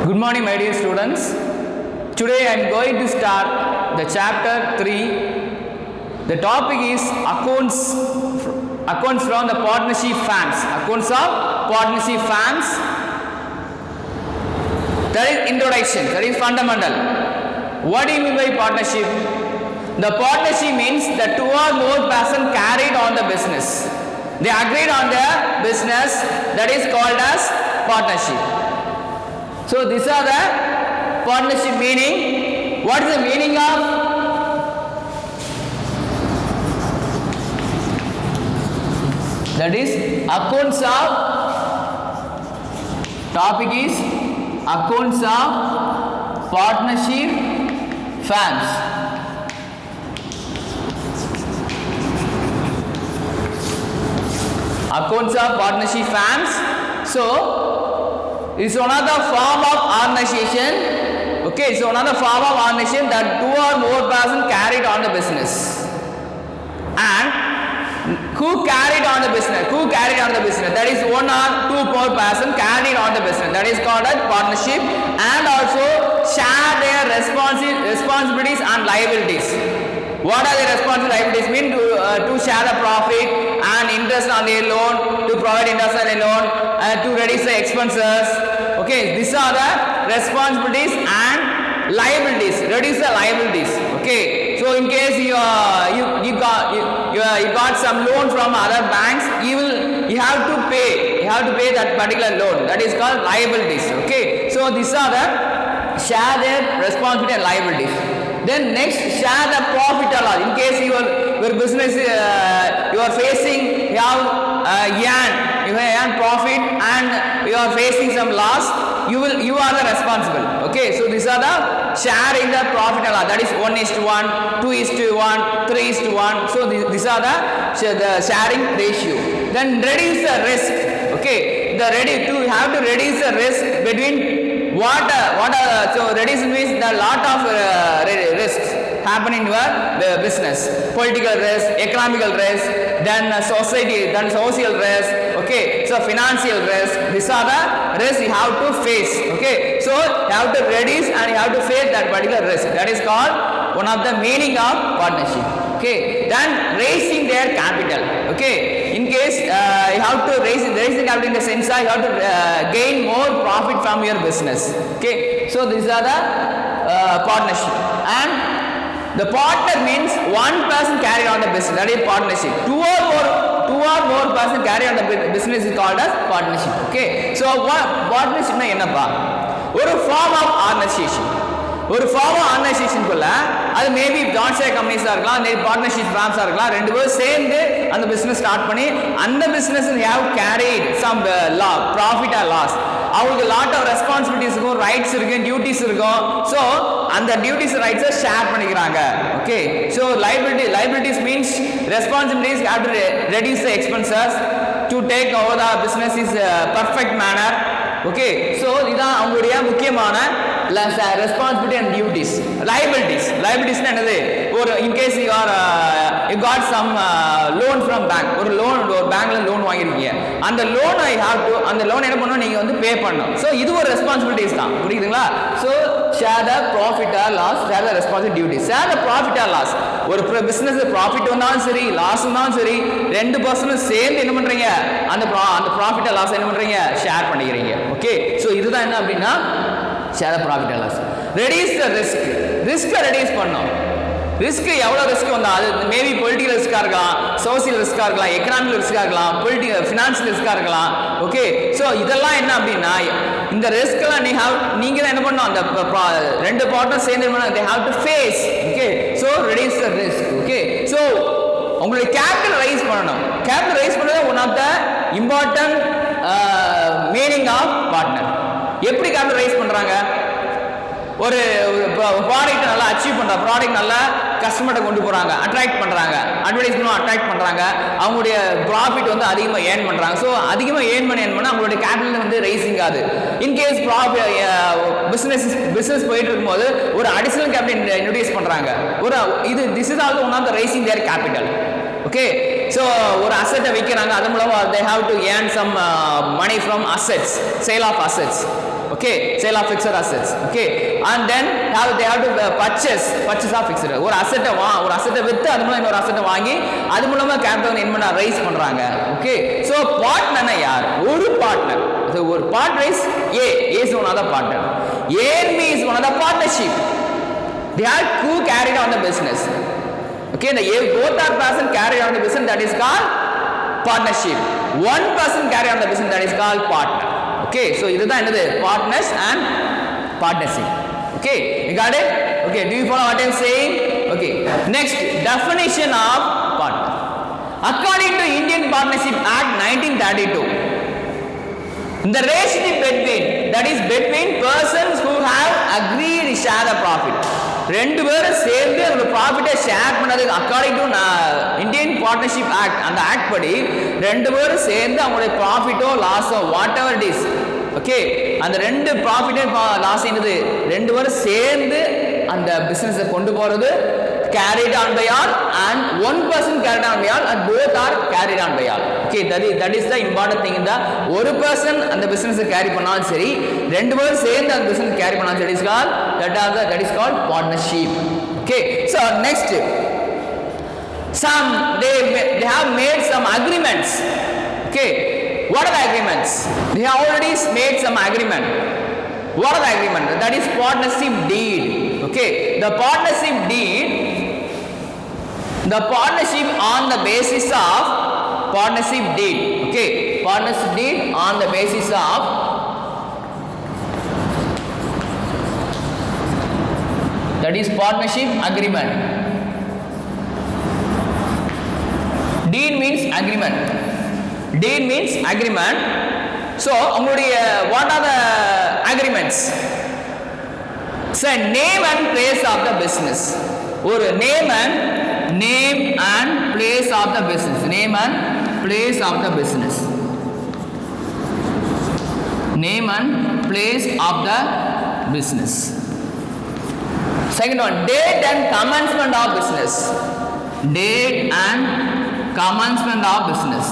Good morning, my dear students. Today I am going to start the chapter 3. The topic is accounts from the partnership firms. Accounts of partnership firms. That is introduction. That is fundamental. What do you mean by partnership? The partnership means that two or more persons carried on the business. They agreed on the business. That is called as partnership. So these are the partnership meaning. What is the meaning of? That is accounts of. Topic is accounts of partnership firms. Accounts of partnership firms. So it's one of the form of organization. Okay, so one of the form of organization that two or more persons carried on the business. And who carried on the business? Who carried on the business? That is one or two more persons carried on the business. That is called as partnership, and also share their responsibilities and liabilities. What are the responsibilities? Mean to share the profit and interest on their loan, to provide interest on their loan, to reduce the expenses. Okay, these are the responsibilities and liabilities. Reduce the liabilities. Okay, so in case you got some loan from other banks, you have to pay that particular loan. That is called liabilities. Okay, so these are the share their responsibility and liabilities. Then next, share the profit or loss. In case your business you are facing, you have earn profit and you are facing some loss, you are the responsible. Okay, so these are the sharing the profit and loss. That is 1:1, 2:1, 3:1. So these are the sharing ratio. Then reduce the risk. Okay, you have to reduce the risk between so reduce means the lot of risks happen in your business. Political risk, economical risk, then society, then social risk. Okay, so financial risk. These are the risks you have to face. Okay, so you have to reduce and you have to face that particular risk. That is called one of the meaning of partnership. Okay, then raising their capital. Okay, in case you have to raise the capital in the sense that you have to gain more profit from your business. Okay, so these are the partnership. And the partner means one person carried on the business. That is partnership. Two or more person carry on the business is called as partnership. Okay, so partnership na enna ஒரு form of organization. ஒரு form ஆர்கனைசேஷனுக்குள்ள அது maybe joint share கம்பெனிஸாக இருக்கலாம், partnership ஃபார்ம்ஸாக இருக்கலாம், ரெண்டு பேரும் சேர்ந்து அந்த business start பண்ணி அந்த business have carried some profit or loss. அவங்களுக்கு லாட் ஆஃப் ரெஸ்பான்சிபிலிட்டிஸ் இருக்கும், ரைட்ஸ் இருக்கும், டியூட்டிஸ் இருக்கும். ஸோ அந்த டியூட்டிஸ் ரைட்ஸை ஷேர் பண்ணிக்கிறாங்க. Okay, so liabilities means responsibilities have to reduce the expenses to take over the business is perfect manner. Okay, so இதுதான் அவங்களுடைய முக்கியமான responsibility and duties. liabilities என்னது? ஒரு in case you got some loan from bank, ஒரு பேங்க்ல loan வாங்கிருக்கீங்க, அந்த loan அந்த loan என்ன பண்ணணும், நீங்க வந்து பே பண்ணணும். சோ இது ஒரு ரெஸ்பான்சிபிலிட்டிஸ் தான், புரியுதுங்களா? So share the profit or loss, share the responsibility duties. share the profit or loss. ஒரு பிசினஸ் ப்ராஃபிட் வந்தாலும் சரி, லாஸ் வந்தாலும் சரி, ரெண்டு பர்சனும் சேர்ந்து என்ன பண்றீங்க, அந்த ப்ராஃபிட் ஆர் லாஸ் என்ன பண்றீங்க, ஷேர் பண்ணிக்கிறீங்க. ஓகே, சோ இதுதான் என்ன அப்படின்னா share the profit and loss. Reduce the risk. ரிஸ்க்கை ரெடியூஸ் பண்ணணும். ரிஸ்க் எவ்வளோ ரிஸ்க் வந்தால் அது மேபி பொலிட்டிக்கல் ரிஸ்க்காக இருக்கலாம், சோசியல் ரிஸ்க்காக இருக்கலாம், எக்கனாமிக் ரிஸ்க்காக இருக்கலாம், ஃபினான்ஷியல் ரிஸ்க்காக இருக்கலாம். ஓகே, ஸோ இதெல்லாம் என்ன அப்படின்னா இந்த ரிஸ்க்கெல்லாம் நீங்கள் தான் என்ன பண்ணணும், அந்த ரெண்டு பார்ட்னர் சேர்ந்து they have to face. Okay, so reduce the risk. Okay, so உங்களுடைய கேபிட்டல் ரைஸ் பண்ணணும். கேபிட்டல் ரைஸ் பண்ணது one of the important meaning of partner. எப்படி கேபிட்டல் ரைஸ் பண்றாங்க? ஒரு ப்ராடக்ட் நல்லா அச்சீவ் பண்றாங்க, ப்ராடக்ட் நல்லா கஸ்டமர்கிட்ட கொண்டு போறாங்க, அட்ராக்ட் பண்றாங்க, அட்வர்டைஸ்மெண்ட் அட்ராக்ட் பண்றாங்க, அவங்களுடைய ப்ராஃபிட் வந்து அதிகமாக ஏர்ன் பண்றாங்க. ஸோ அதிகமாக ஏர்ன் பண்ண அவங்களுடைய கேபிட்டல் வந்து ரைசிங் ஆகுது. இன்கேஸ் பிசினஸ் போயிட்டு இருக்கும்போது ஒரு அடிஷனல் கேபிட்டல் இன்ட்ரோடியூஸ் பண்றாங்க. This is also one of the raising their capital. Okay, so ஒரு அசெட்டை விற்கிறாங்க, அது மூலமாக they have to earn some money from assets, sale of assets. okay, sale of fixed assets, okay, and then they have to purchase of fixed ஒரு asset with அது மூலமா இன்னொரு asset வாங்கி அது மூலமா கேபிட்டல் இன்வெஸ்ட்மென்ட் ரைஸ் பண்றாங்க. Okay, so பார்ட்னர்னா யார்? ஒரு பார்ட்னர். So ஒரு partner is A is one of the partner. A and B is one of the partnership. They are who carried on the business. Okay, the both are person carried on the business, that is called partnership. One person carry on the business, that is called partner. Okay, so இதுதான் என்னது? Partners and partnership. Okay, you got it? Okay, do you follow what I am saying? Okay, next definition of partner. According to Indian Partnership Act 1932, the relationship between persons who have agreed to share the profit. ரெண்டு பேரும் சேர்ந்து அந்த ப்ராஃபிட்டை share பண்ணதுக்கு according to Indian partnership act, அந்த act படி ரெண்டு பேரும் சேர்ந்து அவங்களுடைய ப்ராஃபிட்டோ லாஸோ whatever it is, okay, அந்த ரெண்டு ப்ராஃபிட் லாஸ் என்னது ரெண்டு பேரும் சேர்ந்து அந்த பிசினஸை கொண்டு போறது carried on by all and one person carried on by all and both are carried on by all. Okay, that is the important thing in the ஒரு person அந்த business carry பண்ணாலும் சரி ரெண்டு பேரும் சேர்ந்து அந்த business carry பண்ணாலும் சரி, that is called partnership. Okay, so next they have made some agreements. Okay, what are the agreements? They have already made some agreement. What are the agreement? That is partnership deed. Okay, the partnership deed, the partnership on the basis of partnership deed. Okay, partnership deed on the basis of that is partnership agreement. Deed means agreement. Deed means agreement. So what are the agreements? So name and place of the business. Or name and place of the business. Name and place of the business. Name and place of the business. Second one, date and commencement of business. Date and commencement of business.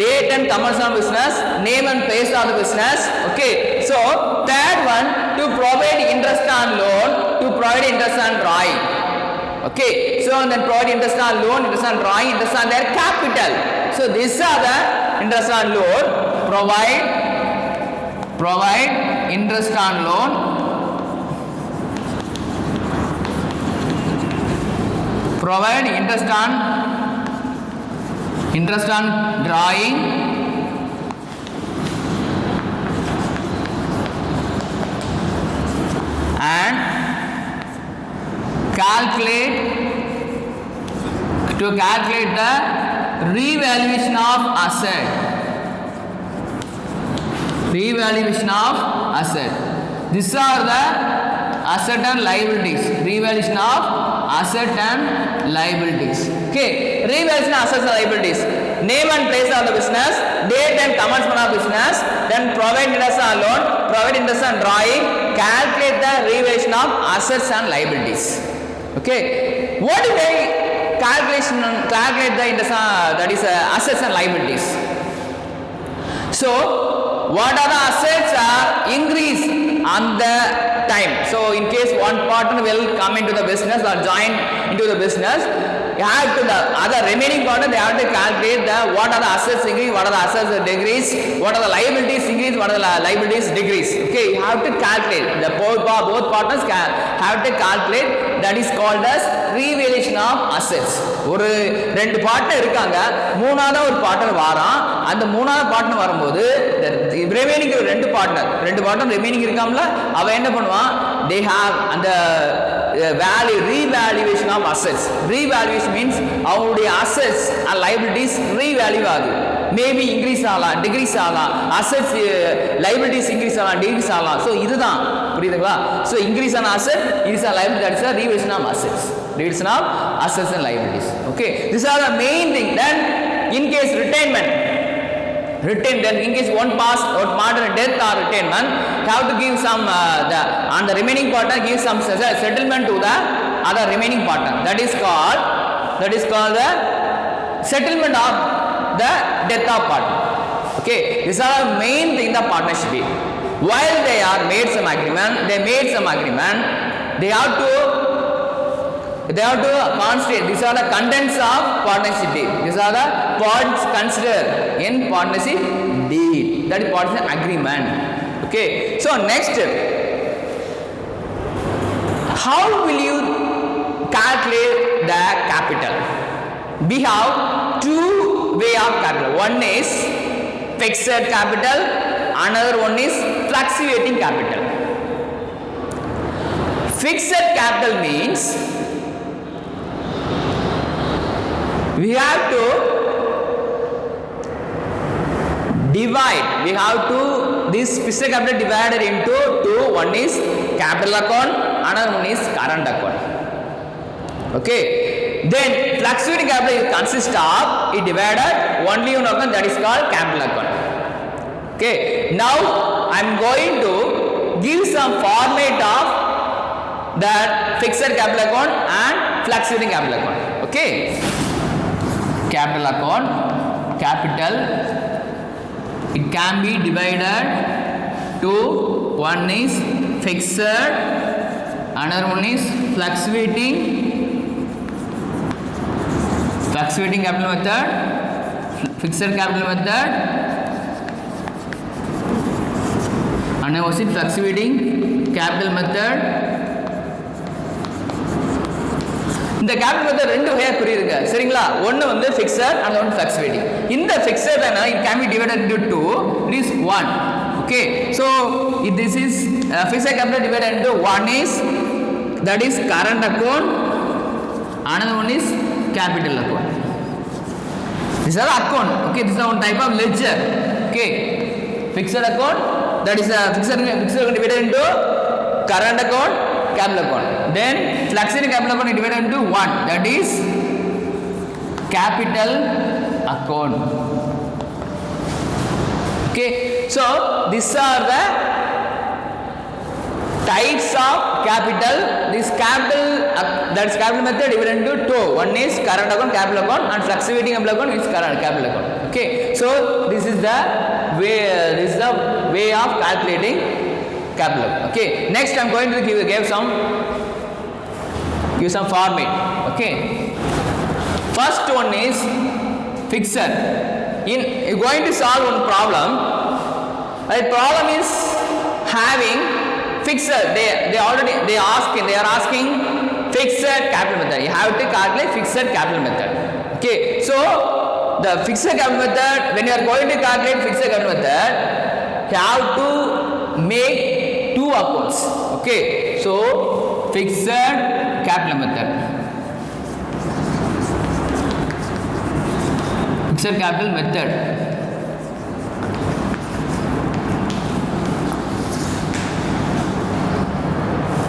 Date and commencement of business, name and place of the business. Okay, so third one, to provide interest on loan, to provide interest on drawing. Okay, so then provide interest on loan, interest on drawing, interest on their capital. So these are the interest on loan, provide interest on loan, provide interest on drawing, and calculate the revaluation of asset. Revaluation of asset. These are the asset and liabilities. Revaluation of asset and liabilities. Okay, revaluation of assets and liabilities. Name and place of the business, date and commencement of business, then provide interest on loan, provide interest on drawing, calculate the revaluation of assets and liabilities. Okay, what do they calculate the interest that is assets and liabilities? So what are the assets are increase on the time. So in case one partner will come into the business or join into the business, you have to the other remaining partner, they have to calculate what are the assets increase, what are the assets decrease, what are the liabilities increase, what are the liabilities decrease. Okay, you have to calculate. The both partners have to calculate. That is called as revaluation of assets. ஒரு ரெண்டு partner இருக்காங்க, மூணாவது ஒரு partner வாரான். அந்த மூணாவது partner வரும்போது remaining ரெண்டு பார்ட்னர் ரிமைனிங் இருக்காமல அவன் என்ன பண்ணுவான், they have அந்த value revaluation of assets. Revaluation means அவங்களுடைய assets and liabilities revalue ஆகுது. Maybe increase ஆகலாம், decrease ஆகலாம், assets liabilities increase ஆகலாம், decrease ஆகலாம். So இதுதான் புரியுதுங்களா? So increase on asset, increase on liability, that is a revaluation of assets. Revaluation of assets and liabilities. Okay, these are the main thing. Then in case retirement, then in case one partner death or retirement, have to give some on the remaining partner give some settlement to the other remaining partner. That is called that is called the settlement of the death of partner. Okay, these are the main thing the partnership deed. While they made some agreement, they have to consider, these are the contents of partnership deed. These are the points considered in partnership deed, that is partnership agreement. Okay, so next, how will you calculate the capital? We have two way of capital. One is fixed capital, another one is fluctuating capital. Fixed capital means we have to divide, this fixed capital divided into two. One is capital account, another one is current account. Okay, then fluctuating capital consists of, it divided only one account, that is called capital account. Okay, now I am going to give some format of that fixed capital account and fluctuating capital account. Okay, capital account, capital, it can be divided to, one is fixed, another one is fluctuating capital method, fixed capital method, and was it fluctuating capital method. இந்த capital method ரெண்டு வகையா புரியுதுங்க, சரிங்களா? ஒன்னு வந்து fixed, and one fluctuating. இந்த fixed it can be divided into two. It is one. Okay, so if this is fixed capital divided into, one is, that is current account, another one is capital account. This is account. Okay, this is one type of ledger. Okay, fixed account, that is fixed account divided into current account, capital account. Then fluctuating capital account is divided into one, that is capital account. Okay, so these are the types of capital. This capital, that is capital method divided into two. One is current account, capital account, and fluctuating capital account is current capital account. Okay, so this is the way of calculating capital. Okay, next I am going to give some format. Okay, first one is fixed. You're going to solve one problem. The problem is having fixed. They are asking fixed capital method. You have to calculate fixed capital method. Okay, so the fixed capital method, when you are going to calculate fixed capital method, you have to make two accounts. Okay, so fixed capital method, fixed capital method.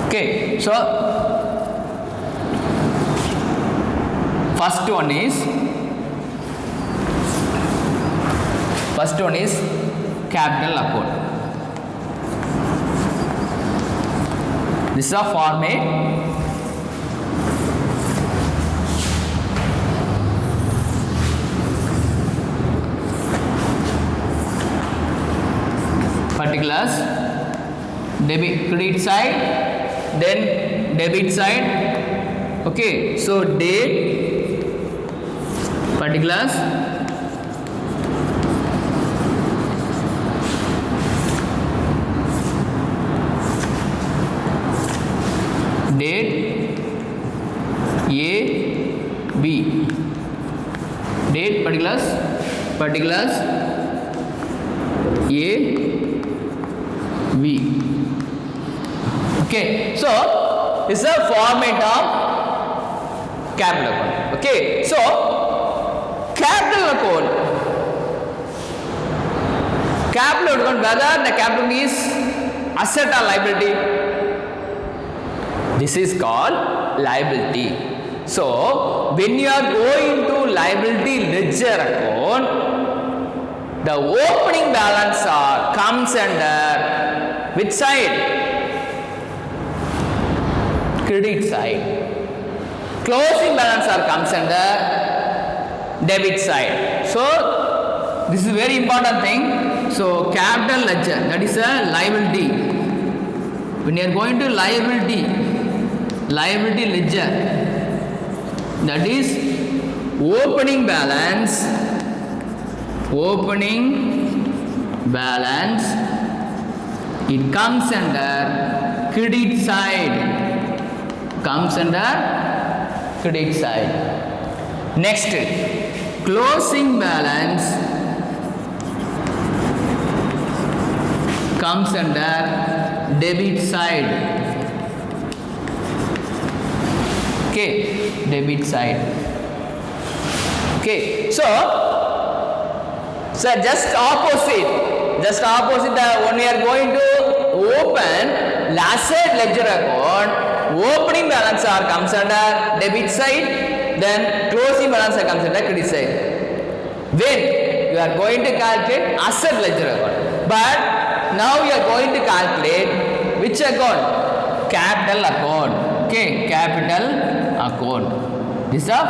Okay, so first one is capital account. This is a format. Particulars, credit side, then debit side. Okay, so date, particulars, date A, B, date, particulars A, B. Okay, so this is a format of capital account. Okay, so capital account, whether the capital is asset or liability, this is called liability. So when you are going to liability ledger account, the opening balance comes under which side? Credit side. closing balance are comes under debit side. So this is very important thing. So capital ledger, that is a liability. When you are going to liability ledger, that is opening balance, it comes under credit side, Next, closing balance comes under debit side. Okay, debit side. Okay, so just opposite when we are going to open asset ledger account, opening balance are comes under debit side, then closing balance comes under credit side. When you are going to calculate asset ledger account, but now you are going to calculate which account? Capital account. Okay, capital account. This is the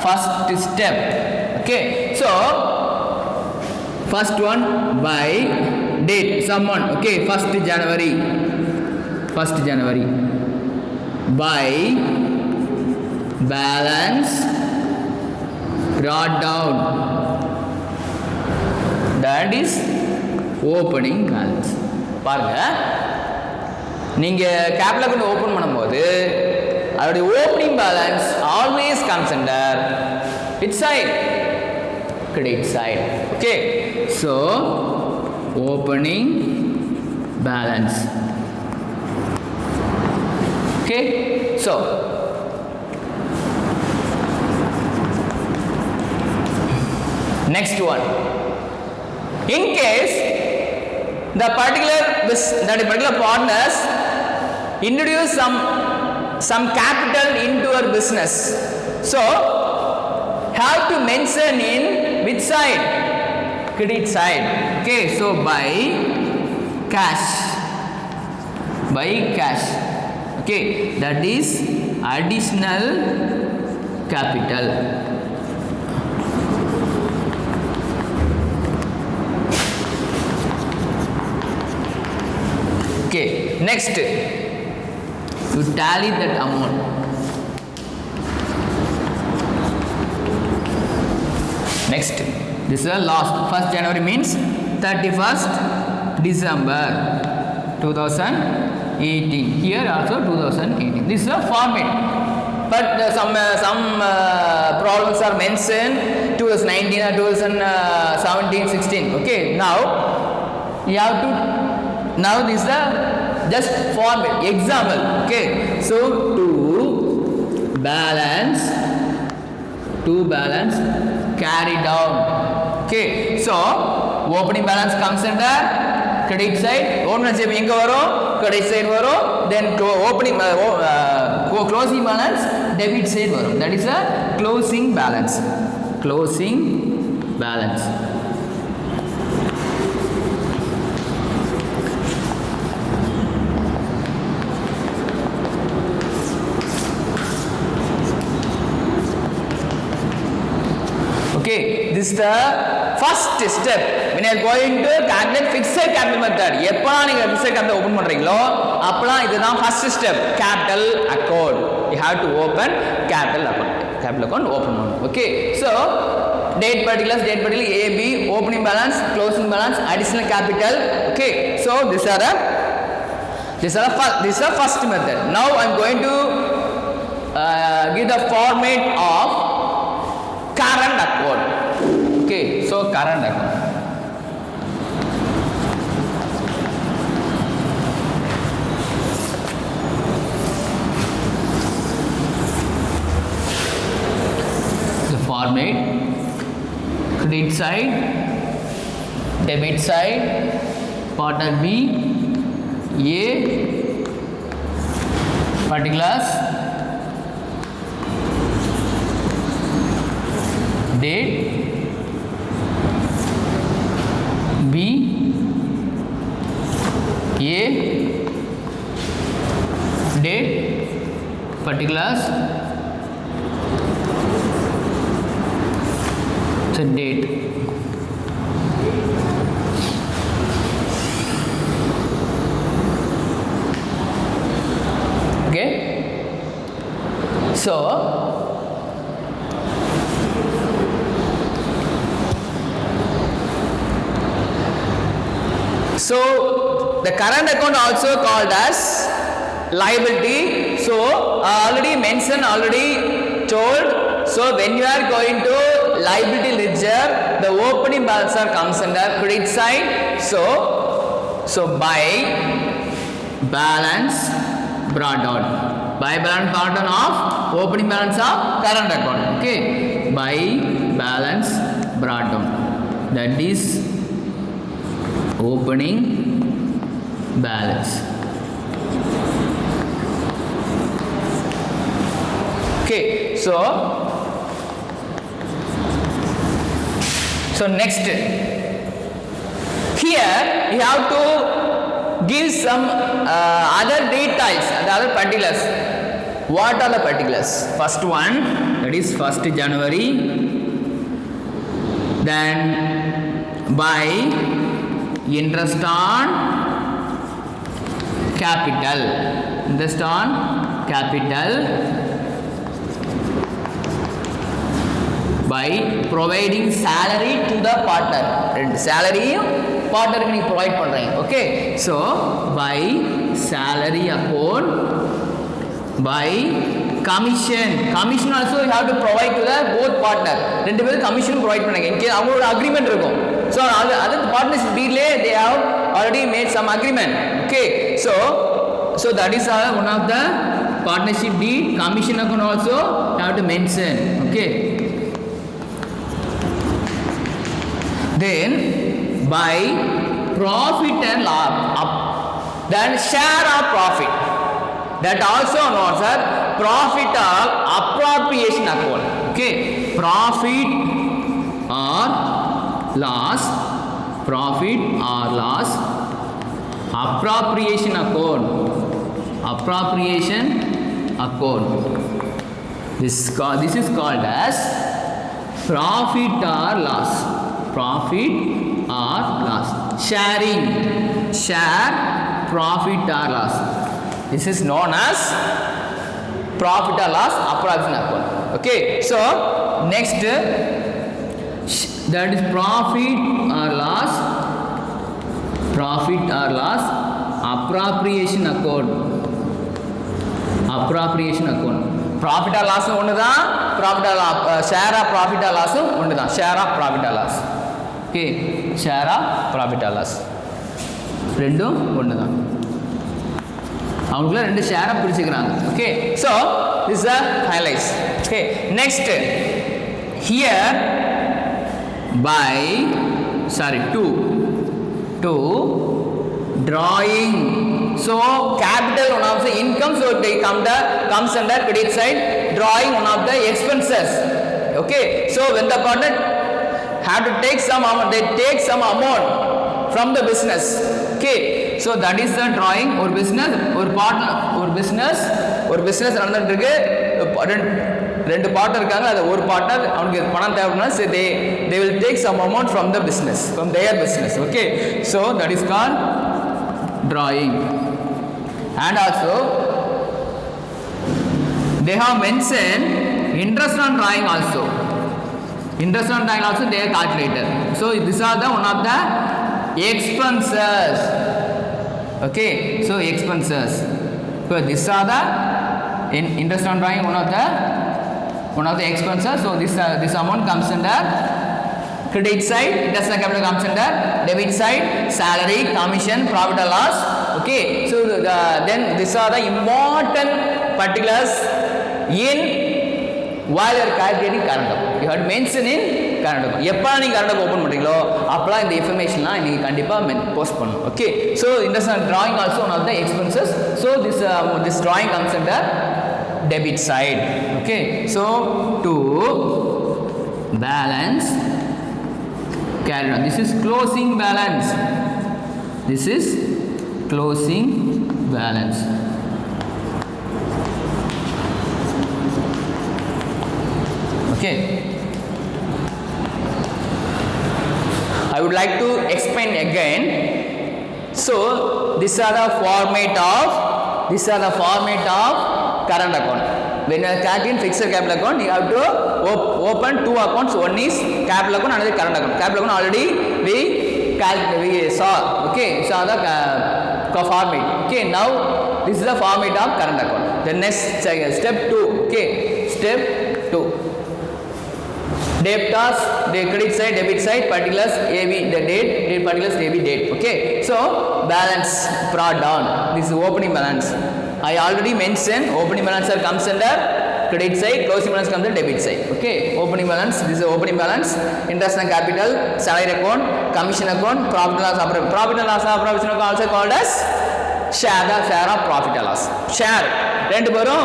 first step. Okay, so first one by date, someone. Okay, 1st January by balance brought down, that is opening balance. பாருங்க, நீங்க capital account open பண்ணும்போது அதோட opening balance always comes under which side? Credit side. Okay, so opening balance. Okay, so next one, in case the particular partners introduce some capital into your business, so have to mention in which side? Credit side. Okay, so by cash. Okay, that is additional capital. Okay, next you tally that amount. Next, this is the last. 1st January means 31st December 2018. Here also 2018. This is a format, but some problems are mentioned 2019 or 2017, 16. Okay, now you have to. Now this is the just format example. Okay, so to balance carry down. Okay, so opening balance comes under credit side, ownership inga varum credit side varum, then opening closing balance debit side varum, that is a closing balance. Okay, this is the first step when you are going to calculate fixed capital method. எப்ப நீங்க fixed capital open பண்றீங்களோ அப்பலாம் இதுதான் first step, capital account. You have to open capital account open பண்ணணும். Okay, so date particulars AB, opening balance, closing balance, additional capital. Okay, so these are the first method. Now I am going to give the format of current account. Okay, so current account. The format: credit side, debit side, part B, A, particulars, date, B, A, date, particulars, the date. Okay, so the current account also called as liability. So already mentioned, already told. So when you are going to liability ledger, the opening balance comes under credit side. So by balance brought down, by balance brought down of opening balance of current account. Okay, by balance brought down, that is opening balance. Okay, so next here you have to give some other details, the other particulars. What are the particulars? First one, that is 1st January, then by interest on capital, interest on capital, by providing salary to the partner, salary partner ku nee provide pandreenga. Okay, so by salary account, by commission also you have to provide to the both partner, rendu பேர் commission provide பண்ணாங்க. இன்கே அவங்களோட agreement இருக்கும். So other partnership deal they have already made some agreement. Okay, so that is one of the partnership deed. Commission account also you have to mention. Okay, then by profit and loss, then share of profit, that also known as profit or appropriation account. Okay, profit or loss, profit or loss, appropriation account, appropriation account. This is called as profit or loss, profit or loss, sharing, share profit or loss. This is known as profit or loss appropriation account. Okay, so next, that is profit or loss, profit or loss appropriation account, appropriation account. Profit or loss ஒன்று தான், profit or share of profit or loss ஒன்று தான், share of profit or loss. Okay, share of profit or loss ரெண்டும் ஒன்று தான், அவங்களுக்குள்ள ரெண்டு ஷேராக பிரிச்சுக்கிறாங்க. Okay, so this are highlights. Okay, next here by to drawing. So capital one of the income, so they comes under credit side. Drawing one of the expenses. Okay, so when the partner have to take some amount, they take some amount from the business. Okay, so that is the drawing. Or business நடந்துட்டு இருக்கு, ரெண்டு partner இருக்காங்க, அது ஒரு partner அவனுக்கு பணம் தேவைன்னா they will take some amount from the business, from their business. Okay, so that is called drawing. And also they have mentioned interest on drawing also, interest on drawing also they are calculated. So these are the one of the expenses. Okay, so expenses, so these are the interest on drawing one of the expenses. So this amount comes under credit side, interest on capital comes under debit side, salary, commission, profit or loss. Okay, so then these are the important particulars in while you are calculating current account. You have to mention in current account. எப்போ நீங்கள் current account open பண்ணுறீங்களோ அப்போலாம் இந்த இன்ஃபர்மேஷன்லாம் நீங்கள் கண்டிப்பாக post பண்ணணும். Okay, so interest on drawing also one of the expenses. So this drawing comes under debit side. Okay, so to balance carry on, this is closing balance, this is closing balance. Okay, I would like to explain again. So these are the format of current account. When you are calculating fixed capital account, you have to open two accounts. One is capital account, another current account. Capital account already we saw. Okay, saw the format. Okay, now this is the format of current account. The next step 2. Okay, step 2. Debtors, the credit side, debit side, particulars AB, the date particulars AB date. Okay, so balance brought down. This is opening balance. I already mentioned opening balance comes under credit side, closing balance comes under debit side. Okay, opening balance. This is opening balance. Interest and capital, salary account, commission account, profit and loss appropriation account also called as share of profit or loss. Share. ரெண்டு பேரும்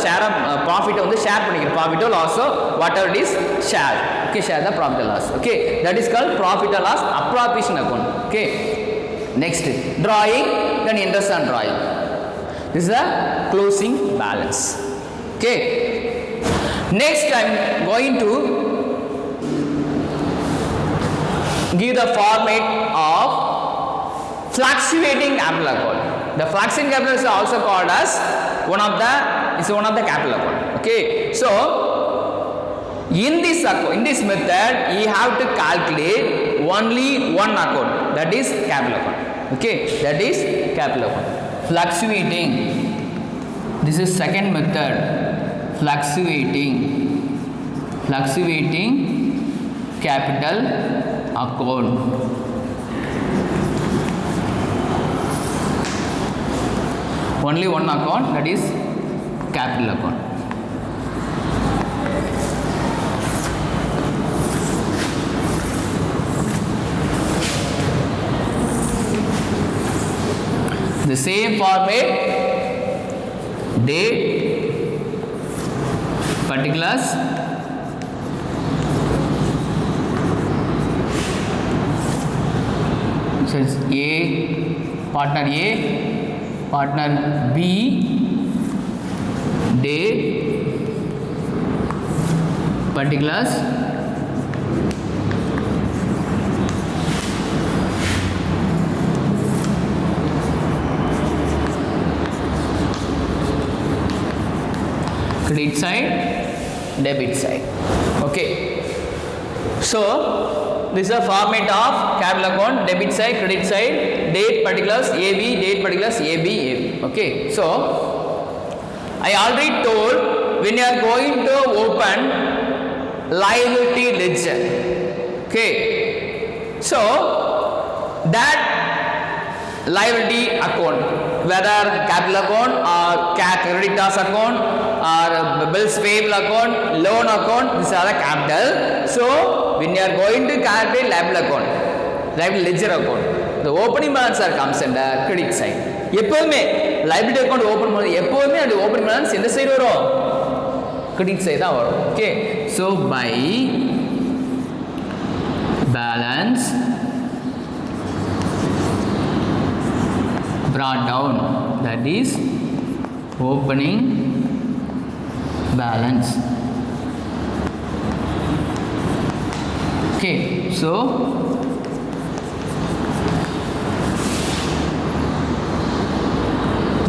share of ப்ராஃபிட்டை வந்து share பண்ணிக்கிறோம். ப்ராஃபிட்டோ லாஸோ whatever it is share. Okay, share the profit loss. Okay, that is called profit or loss appropriation account. Okay, next drawing, then interest on drawing. This is the closing balance. Okay, next I am going to give the format of fluctuating capital account. The fluctuating capital is also called as one of the capital account. Okay, so in this method you have to calculate only one account, that is capital account. Okay, that is capital account. Fluctuating, this is second method. Fluctuating capital account. Only one account, that is capital account. The same format, date, particulars, so it's partner A, partner B, date, particulars, credit side, debit side. Okay, so this is a format of capital account, debit side, credit side, date particulars AB, date particulars AB. Okay, so I already told when you are going to open liability ledger. Okay, so that liability account, whether capital account or creditors account or bills payable account, loan account, these are the capital. So when you are going to calculate liability ledger account, the opening balance comes under credit side. எப்பவுமே liability account open பண்ணும்போது எப்பவுமே அந்த opening balance எந்த side வரும்? credit side தான் வரும். Okay, so by balance brought down, that is opening balance. Okay, so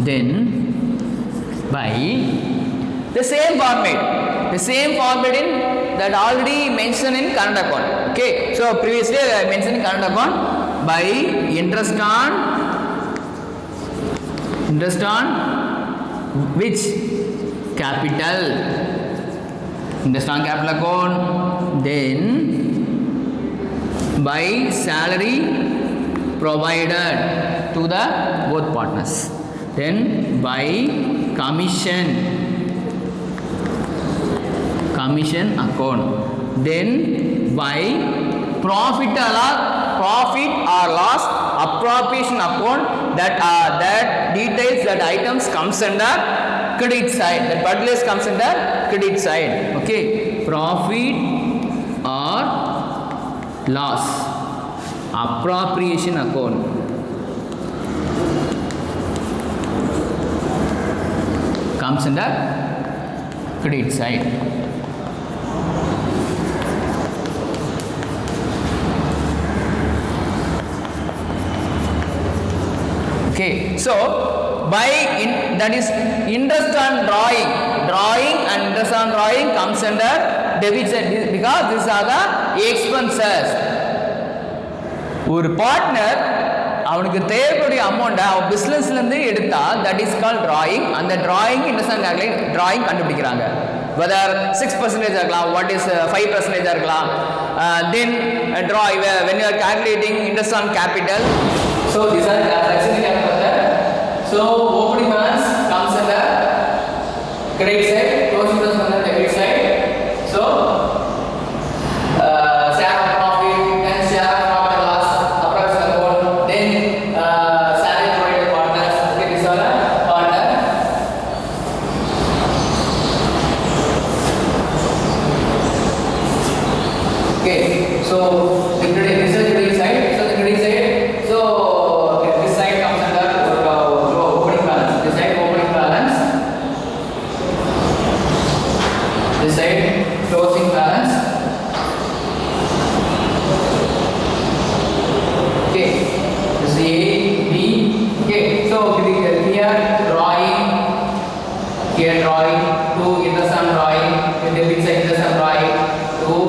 then by the same format in that already mentioned in current account. Okay, so previously I mentioned in current account by interest on which capital, interest on capital account, then by salary provided to the both partners, then by commission account, then by profit or loss appropriation account, that details, that items comes under credit side, that particulars comes under credit side. Okay, profit or loss appropriation account, comes under credit side. Okay, so by that is interest on drawing and interest on drawing comes under debit side because these are the expenses. ஒரு partner அவனுக்கு தேவைக்கூடிய அமௌண்ட்டை அவன் பிஸ்னஸ்லேருந்து எடுத்தால் that is call drawing. அந்த drawing interest drawing கண்டுபிடிக்கிறாங்க. Weather 6% இருக்கலாம், what is 5% இருக்கலாம். தென் draw when you are calculating interest on capital, so these are flexible capital. So opening balance comes under credit side, closing balance under debit side. So share of profit, then share of profit and loss, approximate amount, then salary provided partners. Okay, these are partner. Okay, so the credit, this is the credit side. So the credit side, so this side comes under opening balance. This side opening balance. This side closing balance. Okay, this is A, B. Okay, so here drawing, here drawing, 2 interest on drawing, the debit side interest on drawing, 2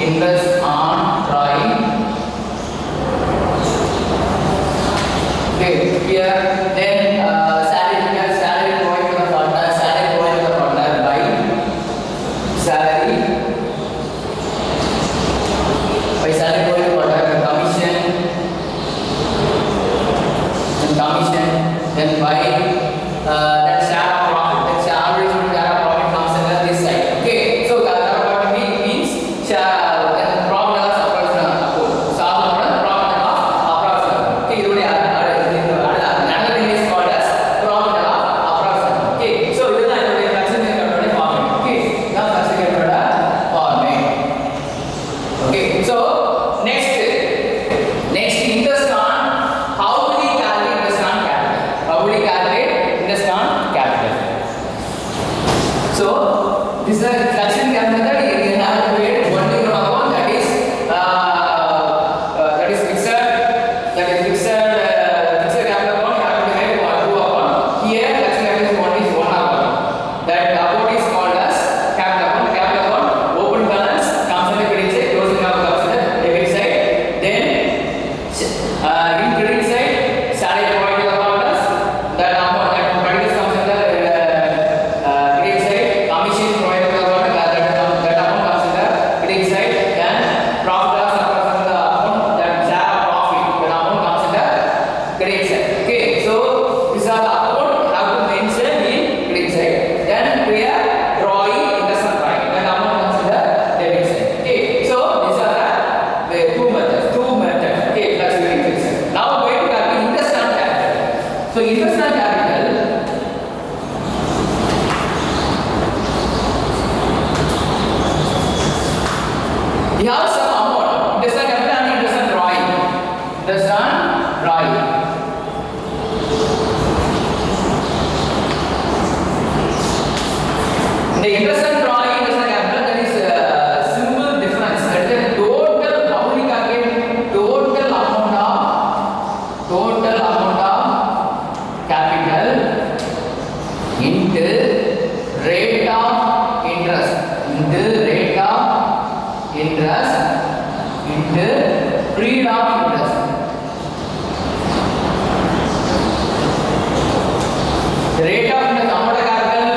interest on drawing. Okay, here then salary provided to the partner, salary provided to the partner by salary provided to the partner, commission, then by that share of profit, that share average share of profit comes under this side. Okay, so share of profit means share then profit and loss approximate. So profit and loss approximate. Okay, இது another thing is called as profit and loss approximate. Okay, so இதுதான் இதோட flexible capital format. Okay, இதுதான் flexible capital format. Okay, so next interest on how will we calculate interest on capital? How will we calculate interest on capital? So this is a flexible capital that you have to create one new account that is fixed capital account. You have to create two account. Here flexible capital account is one account. That account is called as capital account. Capital account open balance comes under credit side, closing account comes under debit side. Then in credit side salary provided to the partners, that amount that credit comes under credit side, commission provided to the partner, that amount comes under credit side, and profit loss comes under the account, that share of profit, that amount comes under credit side. Okay, so these are the account have to mention in credit side. Then we are drawing interest on drawing, that amount comes under debit side. Okay, so these are the two methods. Okay, that's very fixed. Now going to calculate interest on capital. So interest on capital, we have some amount. Interest on capital and interest on drawing. Interest on drawing. The interest on drawing, interest on capital, that is simple difference. That is the total, how we calculate total amount of capital into rate of interest into period of interest. The rate of interest amount of capital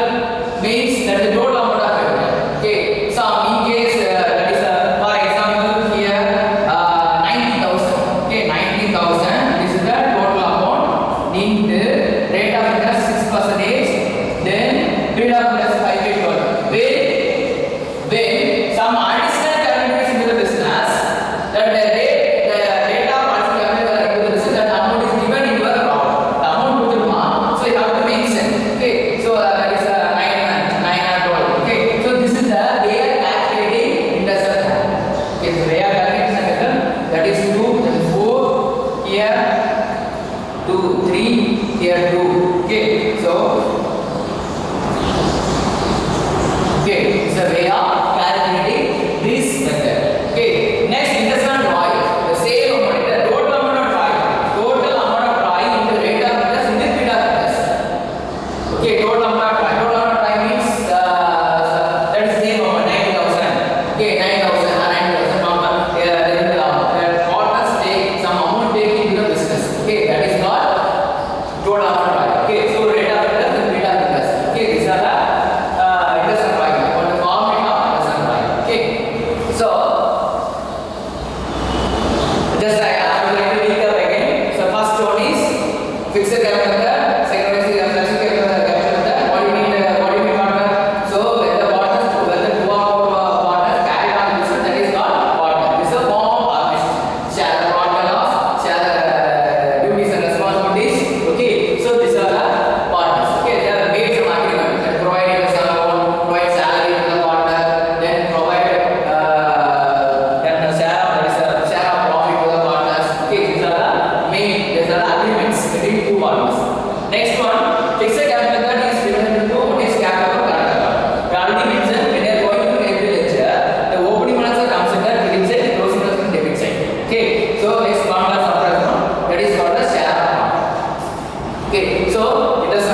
means that is the total amount of capital. Okay, so in case that is for example here 90,000. Okay, 90,000. This is the total amount into rate of interest 6%. Then period of interest 5 years. When some additional capital is into the business, that the rate of additional capital into the business, that amount is given in your account. The amount to the amount, so you have to mention. Okay, so that is 9 or 12. Okay, so this is the way of calculating interest on capital. Okay, so way of calculating capital, that is 2, that is 4 here, 2, 3 here, 2. Okay, so contract. Okay, so rate of interest and beta interest. Okay, these are the interest and right. On the formula of interest and right. Okay, so just I am going to recap again. So first one is fixed capital method. Second one is flexible capital method. What do you mean partner? So when the partners, when the two partners carry on business, that is called partner. This is a form of partnership. Share the partner loss, share the duties and responsibilities. Okay, so these are the partners. Okay, they are made some agreement that provide some amount, provide salary to the partner, then provide then the share of profit to the partners. Okay, these are the main, these are the agreements between two partners. Next one, fixed capital method is divided into one is capital current account. We already mentioned when you are going to every lecture, the opening balance are considered credit side, the closing balance is debit side. Okay, so next formula for that is called the share account. Okay, so it is